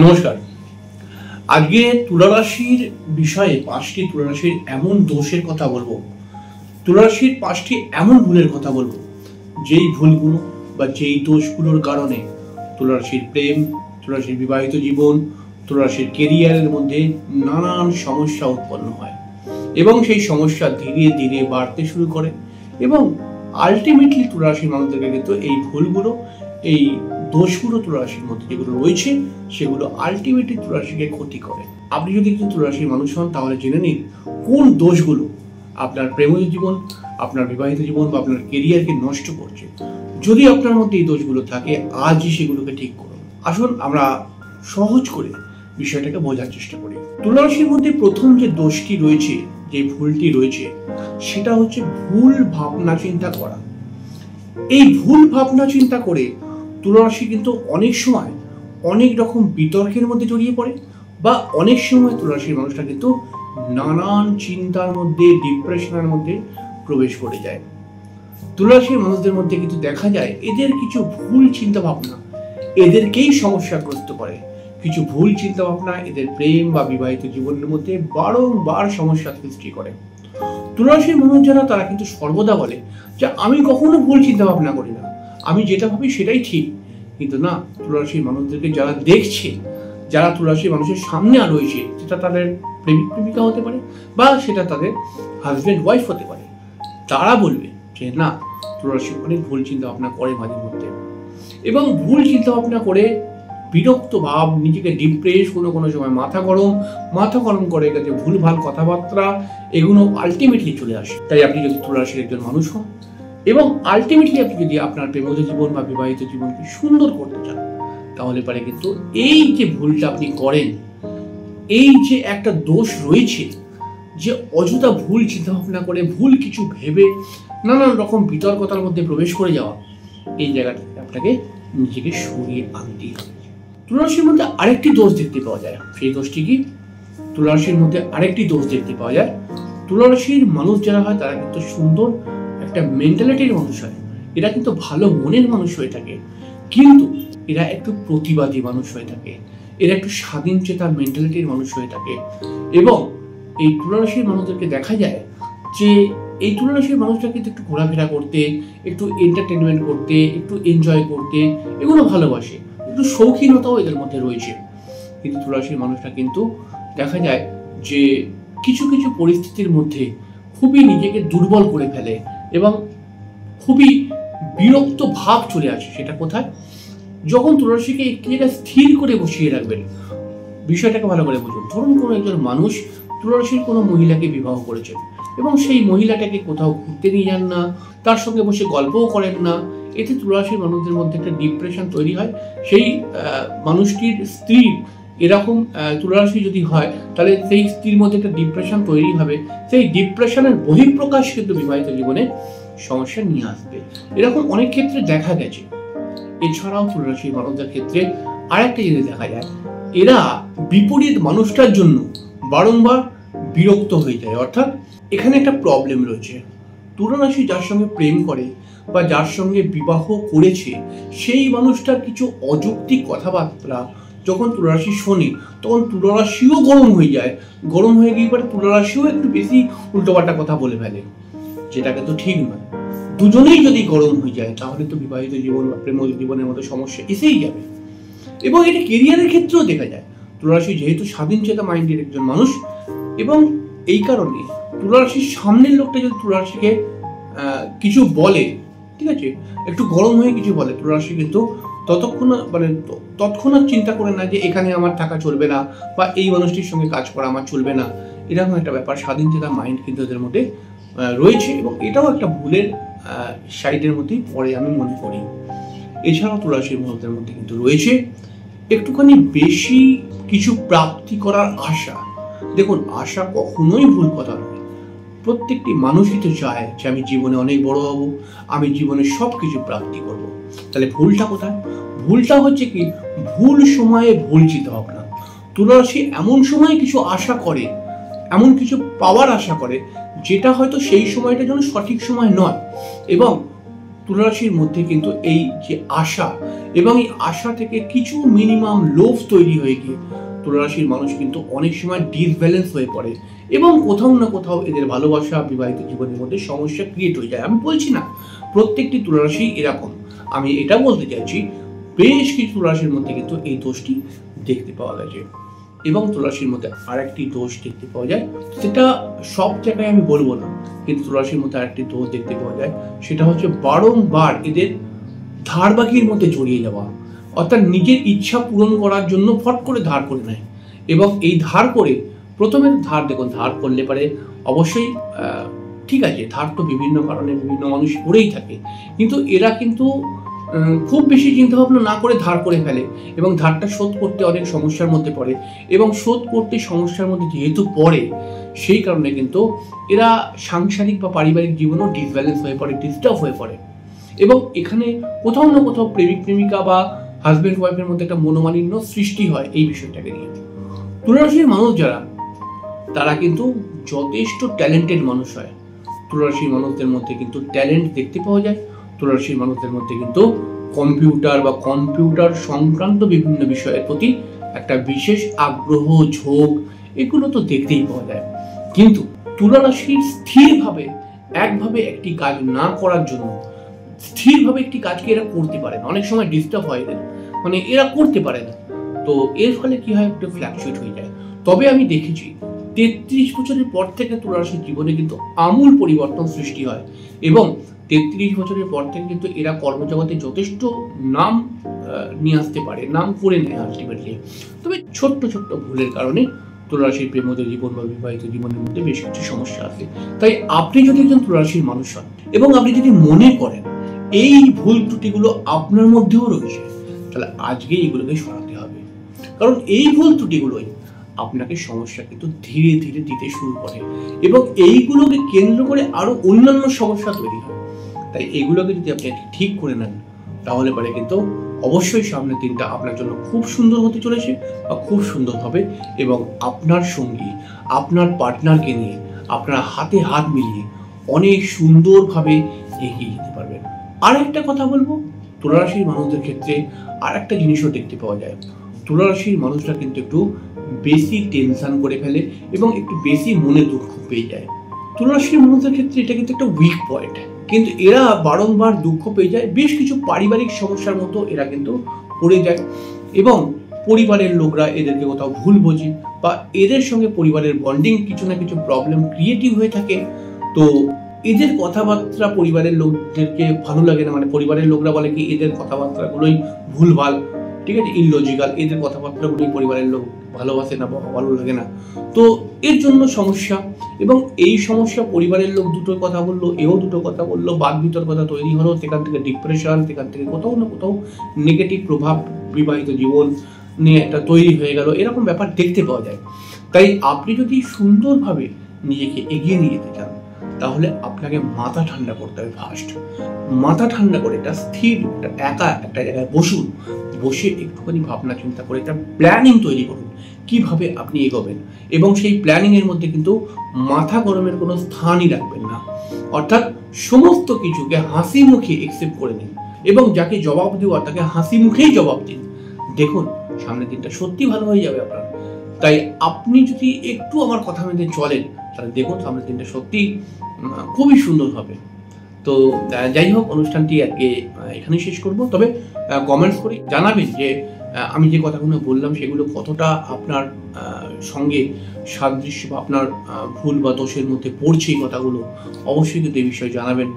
নমস্কার। আজকে তুলা রাশির বিষয়ে 5টি তুলা রাশির এমন দোষের কথা বলবো, তুলা রাশির 5টি এমন ভুলের কথা বলবো, যেই ভুলগুলো বা যেই দোষগুলোর কারণে তুলা রাশির প্রেম, তুলা রাশির বিবাহিত জীবন, তুলা রাশির কেরিয়ারের মধ্যে নানান সমস্যা উৎপন্ন হয় এবং সেই সমস্যা ধীরে ধীরে বাড়তে শুরু করে এবং আলটিমেটলি তুলা রাশির মানুষদেরকে কিন্তু এই ভুলগুলো, এই দোষগুলো তুলা রাশির মধ্যে যেগুলো রয়েছে সেগুলো আলটিমেটলি তুলা রাশিকে ক্ষতি করে। আপনি যদি একজন তুলা রাশির মানুষ হন তাহলে জেনে নিন কোন দোষগুলো আপনার প্রেমজ জীবন, আপনার বিবাহিত জীবন বা আপনার কেরিয়ারকে নষ্ট করছে। যদি আপনার মধ্যে এই দোষগুলো থাকে, আজই সেগুলোকে ঠিক করুন। আসুন আমরা সহজ করে বিষয়টাকে বোঝার চেষ্টা করি। তুলা রাশির মধ্যে প্রথম যে দোষটি রয়েছে, যে ভুলটি রয়েছে, সেটা হচ্ছে ভুল ভাবনা চিন্তা করা। এই ভুল ভাবনা চিন্তা করে তুলা রাশি কিন্তু অনেক সময় অনেক রকম বিতর্কের মধ্যে জড়িয়ে পড়ে বা অনেক সময় তুলা রাশির মানুষরা কিন্তু নানান চিন্তার মধ্যে, ডিপ্রেশনের মধ্যে প্রবেশ করে যায়। তুলা রাশির মানুষদের মধ্যে কিন্তু দেখা যায় এদের কিছু ভুল চিন্তা ভাবনা এদেরকেই সমস্যাগ্রস্ত করে। কিছু ভুল চিন্তা ভাবনা এদের প্রেম বা বিবাহিত জীবনের মধ্যে বারংবার সমস্যা সৃষ্টি করে। তুলা রাশির মানুষ যারা, তারা কিন্তু সর্বদা বলে যে আমি কখনো ভুল চিন্তা ভাবনা করি না, আমি যেটা ভাবি সেটাই ঠিক। কিন্তু না, তুলা রাশির মানুষদেরকে যারা দেখছে, যারা তুলা রাশির মানুষের সামনে রয়েছে, সেটা তাদের প্রেমিক প্রেমিকা হতে পারে বা সেটা তাদের হাজব্যান্ড ওয়াইফ হতে পারে, তারা বলবে যে না, তুলা রাশি অনেক ভুল চিন্তা ভাবনা করে মাঝে মধ্যে এবং ভুল চিন্তা ভাবনা করে বিরক্ত ভাব, নিজেকে ডিপ্রেস, কোনো সময় মাথা গরম করে গেছে, ভুলভাল কথাবার্তা, এগুলো আলটিমেটলি চলে আসে। তাই আপনি যদি তুলা রাশির একজন মানুষ হন এবং আলটিমেটলি আপনি যদি আপনার প্রেমজ জীবন বা বিবাহিত জীবনকে সুন্দর করতে চান, তাহলে পারে কিন্তু এই যে ভুলটা আপনি করেন, এই যে একটা দোষ রয়েছে, যে অযথা ভুল চিন্তা ভাবনা করে, ভুল কিছু ভেবে নানান রকম বিতর্কতার মধ্যে প্রবেশ করে যাওয়া, এই জায়গাটা আপনাকে নিজেকে সরিয়ে আনতেই হবে। তুলা রাশির মধ্যে আরেকটি দোষ দেখতে পাওয়া যায়। সেই দোষটি কি? তুলা রাশির মধ্যে আরেকটি দোষ দেখতে পাওয়া যায়। তুলা রাশির মানুষ যারা হয় তারা কিন্তু সুন্দর একটা মেন্টালিটির মানুষ হয়, এরা কিন্তু ভালো মনের মানুষ হয়ে থাকে, কিন্তু এরা একটু প্রতিবাদী মানুষ হয়ে থাকে, এরা একটু স্বাধীন চেতা মেন্টালিটির মানুষ হয়ে থাকে এবং এই তুলা রাশির মানুষদেরকে দেখা যায় যে এই তুলা রাশির মানুষরা কিন্তু একটু ঘোরাফেরা করতে, একটু এন্টারটেনমেন্ট করতে, একটু এনজয় করতে এগুলো ভালোবাসে, একটু শৌখিনতাও এদের মধ্যে রয়েছে। কিন্তু তুলা রাশির মানুষরা কিন্তু দেখা যায় যে কিছু কিছু পরিস্থিতির মধ্যে খুবই নিজেকে দুর্বল করে ফেলে এবং খুবই বিরক্ত ভাব চলে আসে। সেটা কোথায়? যখন তুলা রাশিকে একটি জায়গায় স্থির করে বসিয়ে রাখবেন। বিষয়টাকে ভালো করে বুঝুন। ধরুন কোনো একজন মানুষ তুলা রাশির কোনো মহিলাকে বিবাহ করেছেন এবং সেই মহিলাটাকে কোথাও ঘুরতে নিয়ে যান না, তার সঙ্গে বসে গল্পও করেন না, এতে তুলা রাশির মানুষদের মধ্যে একটা ডিপ্রেশন তৈরি হয়। সেই মানুষটির স্ত্রী এরকম তুলা রাশি যদি হয়, তাহলে সেই স্ত্রীর মধ্যে একটা ডিপ্রেশন তৈরি হবে। সেই ডিপ্রেশনের বহিঃপ্রকাশ কিন্তু বিবাহিত জীবনে সমস্যা নিয়ে আসবে। এরকম অনেক ক্ষেত্রে দেখা গেছে। এছাড়াও তুলা রাশির মানুষদের ক্ষেত্রে আরেকটা জিনিস দেখা যায়, এরা বিপরীত মানুষটার জন্য বারংবার বিরক্ত হয়ে যায়। অর্থাৎ এখানে একটা প্রবলেম রয়েছে। তুলা রাশি যার সঙ্গে প্রেম করে বা যার সঙ্গে বিবাহ করেছে, সেই মানুষটার কিছু অযৌক্তিক কথাবার্তা যখন তুলা রাশি শোনে, তখন তুলা রাশিও গরম হয়ে যায়। গরম হয়ে গিয়ে পরে তুলা রাশিও একটু বেশি উল্টোপাল্টা কথা বলে ফেলে, যেটা কিন্তু ঠিক নয়। দুজনেই যদি গরম হয়ে যায়, তাহলে তো বিবাহিত জীবন বা প্রেম জীবনের মধ্যে সমস্যা এসেই যাবে। এবং এটা কেরিয়ারের ক্ষেত্রেও দেখা যায়। তুলা রাশি যেহেতু স্বাধীন চেতা মাইন্ডের একজন মানুষ, এবং এই কারণে তুলা রাশির সামনের লোকটা যদি তুলা রাশিকে কিছু বলে, ঠিক আছে, একটু গরম হয়ে কিছু বলে, তুলা রাশি কিন্তু তৎক্ষণাৎ চিন্তা করে না যে এখানে আমার থাকা চলবে না বা এই মানুষটির সঙ্গে কাজ করা আমার চলবে না। এরকম একটা ব্যাপার, স্বাধীন চেতা মাইন্ড কিন্তু এদের মধ্যে রয়েছে এবং এটাও একটা ভুলের সাইডের মধ্যেই পড়ে আমি মনে করি। এছাড়াও তুলা রাশির মানুষদের মধ্যে কিন্তু রয়েছে একটুখানি বেশি কিছু প্রাপ্তি করার আশা। দেখুন, আশা কখনোই ভুল কথা নয়। প্রত্যেকটি মানুষই তো চায় যে আমি জীবনে অনেক বড় হব, আমি জীবনে সব কিছু প্রাপ্তি করব। তাহলে ভুলটা কোথায়? ভুলটা হচ্ছে কি, ভুল সময়ে ভুল চিন্তা ভাবনা। তুলা রাশি এমন সময় কিছু আশা করে, এমন কিছু পাওয়ার আশা করে, যেটা হয়তো সেই সময়টার জন্য সঠিক সময় নয় এবং তুলা রাশির মধ্যে কিন্তু এই যে আশা এবং এই আশা থেকে কিছু মিনিমাম লোভ তৈরি হয়ে গিয়ে তুলা রাশির মানুষ কিন্তু অনেক সময় ডিসব্যালেন্স হয়ে পড়ে এবং কোথাও না কোথাও এদের ভালোবাসা বিবাহিত জীবনের মধ্যে সমস্যা ক্রিয়েট হয়ে যায়। আমি বলছি না প্রত্যেকটি তুলা রাশি এরকম, আমি এটা বলতে চাইছি বেশ কিছু তুলা রাশির মধ্যে কিন্তু এই দোষটি দেখতে পাওয়া গেছে। এবং তুলা রাশির মধ্যে আরেকটি দোষ দেখতে পাওয়া যায়, সেটা সব জায়গায় আমি বলবো না, কিন্তু তুলা রাশির মধ্যে আরেকটি দোষ দেখতে পাওয়া যায়, সেটা হচ্ছে বারংবার এদের ধার বাকির মধ্যে জড়িয়ে যাওয়া, অর্থাৎ নিজের ইচ্ছা পূরণ করার জন্য ফট করে ধার করে নেয় এবং এই ধার করে প্রথমে ধার দেখুন ধার করলে পারে অবশ্যই ঠিক আছে, ধার তো বিভিন্ন কারণে বিভিন্ন মানুষ করেই থাকে, কিন্তু এরা কিন্তু খুব বেশি চিন্তা ভাবনা না করে ধার করে ফেলে এবং ধারটা শোধ করতে অনেক সমস্যার মধ্যে পড়ে এবং শোধ করতে সমস্যার মধ্যে যেহেতু পড়ে সেই কারণে কিন্তু এরা সাংসারিক বা পারিবারিক জীবনও ডিসব্যালেন্স হয়ে পড়ে, ডিস্টার্ব হয়ে পড়ে এবং এখানে কোথাও না কোথাও প্রেমিক প্রেমিকা বা হাজব্যান্ড ওয়াইফের মধ্যে একটা মনোমালিন্য সৃষ্টি হয় এই বিষয়টাকে নিয়ে। তুলা রাশির মানুষ যারা, তারা কিন্তু যথেষ্ট ট্যালেন্টেড মানুষ হয়। তুলা রাশির মানুষদের মধ্যে কিন্তু ট্যালেন্ট দেখতে পাওয়া যায়। তুলা রাশির মানুষদের মধ্যে কিন্তু কম্পিউটার বা কম্পিউটার সংক্রান্ত বিভিন্ন বিষয়ের প্রতি একটা বিশেষ আগ্রহ, ঝোঁক, এগুলো তো দেখতেই পাওয়া যায়। কিন্তু তুলা রাশির স্থিরভাবে একভাবে একটি কাজ না করার জন্য, স্থিরভাবে একটি কাজকে এরা করতে পারে না, অনেক সময় ডিস্টার্ব হয় এদের, মানে এরা করতে পারে না, তো এর ফলে কি হয়, একটু ফ্ল্যাকচুয়েট হয়ে যায়। তবে আমি দেখেছি 33 বছরের পর থেকে তুলা রাশির জীবনে কিন্তু আমূল পরিবর্তন সৃষ্টি হয় এবং 33 বছরের পর থেকে কিন্তু এরা কর্মজগতে যথেষ্ট নাম নিয়ে আসতে পারে, নাম করে নেয় আলটিমেটলি। তবে ছোট্ট ছোট্ট ভুলের কারণে তুলা রাশির প্রেমজ জীবন বা বিবাহিত জীবনের মধ্যে বেশ কিছু সমস্যা আসে। তাই আপনি যদি একজন তুলা রাশির মানুষ হন এবং আপনি যদি মনে করেন এই ভুল ত্রুটিগুলো আপনার মধ্যেও রয়েছে, তাহলে আজকে এগুলোকে সরাতে হবে, কারণ এই ভুল ত্রুটিগুলোই আপনাকে সমস্যা কিন্তু ধীরে ধীরে দিতে শুরু করে এবং এইগুলোকে কেন্দ্র করে আরো অন্যান্য সমস্যা তৈরি হয়। তাই এগুলোকে যদি আপনি ঠিক করে নেন তাহলে পরে কিন্তু অবশ্যই সামনের দিনটা আপনার জন্য খুব সুন্দর হতে চলেছে বা খুব সুন্দর হবে এবং আপনার সঙ্গী, আপনার পার্টনারকে নিয়ে আপনারা হাতে হাত মিলিয়ে অনেক সুন্দরভাবে এগিয়ে যেতে পারবেন। আর একটা কথা বলবো, তুলা রাশির মানুষদের ক্ষেত্রে আর একটা জিনিসও দেখতে পাওয়া যায়, তুলা রাশির মানুষরা কিন্তু একটু বেশি টেনশন করে ফেলে এবং একটু বেশি মনে দুঃখ পেয়ে যায়। তুলা রাশির মানুষদের ক্ষেত্রে এটা কিন্তু একটা উইক পয়েন্ট, কিন্তু এরা বারংবার দুঃখ পেয়ে যায়, বেশ কিছু পারিবারিক সমস্যার মতো এরা কিন্তু পড়ে যায় এবং পরিবারের লোকরা এদেরকে কোথাও ভুল বোঝে বা এদের সঙ্গে পরিবারের বন্ডিং কিছু না কিছু প্রবলেম ক্রিয়েটিভ হয়ে থাকে। তো এদের কথাবার্তা পরিবারের লোকদেরকে ভালো লাগে না, মানে পরিবারের লোকরা বলে কি এদের কথাবার্তাগুলোই ভুলভাল, ঠিক আছে, ইললজিক্যাল, এদের কথাবার্তাগুলোই পরিবারের লোক ভালোবাসে না বা ভালো লাগে না, তো এর জন্য সমস্যা। এবং এই সমস্যা পরিবারের লোক দুটো কথা বললো, এও দুটো কথা বললো, বাদ বিতর্কতা তৈরি হলো, সেখান থেকে ডিপ্রেশন, সেখান থেকে কোথাও না কোথাও নেগেটিভ প্রভাব বিবাহিত জীবন নিয়ে একটা তৈরি হয়ে গেল, এরকম ব্যাপার দেখতে পাওয়া যায়। তাই আপনি যদি সুন্দরভাবে নিজেকে এগিয়ে নিয়ে যেতে চান তাহলে আপনাকে মাথা ঠান্ডা করতে হবে। ফার্স্ট মাথা ঠান্ডা করে একটা স্থির একা একটা জায়গায় বসুন, বসে একটুখানি ভাবনা চিন্তা করে একটা প্ল্যানিং তৈরি করুন কিভাবে আপনি এগোবেন এবং সেই প্ল্যানিং এর মধ্যে কিন্তু মাথা গরমের কোনো স্থানই রাখবেন না, অর্থাৎ সমস্ত কিছুকে হাসি মুখে একসেপ্ট করে নিন এবং যাকে জবাব দেওয়া তাকে হাসি মুখেই জবাব দিন। দেখুন সামনের দিনটা সত্যি ভালো হয়ে যাবে আপনার। তাই আপনি যদি একটু আমার কথা মেনে চলেন তাহলে দেখুন সামনের দিনটা সত্যি খুবই সুন্দর হবে। তো যাই হোক, অনুষ্ঠানটি আজকে এখানেই শেষ করব। তবে কমেন্টস করে জানাবেন যে আমি যে কথাগুলো বললাম সেগুলো কতটা আপনার সঙ্গে সাদৃশ্য বা আপনার ভুল বা দোষের মধ্যে পড়ছে এই কথাগুলো, অবশ্যই কিন্তু এই বিষয়ে জানাবেন।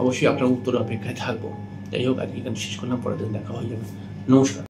অবশ্যই আপনার উত্তর অপেক্ষায় থাকবো। যাই হোক, আজকে এখানে শেষ করলাম, পরের দিন দেখা হয়ে যাবে। নমস্কার।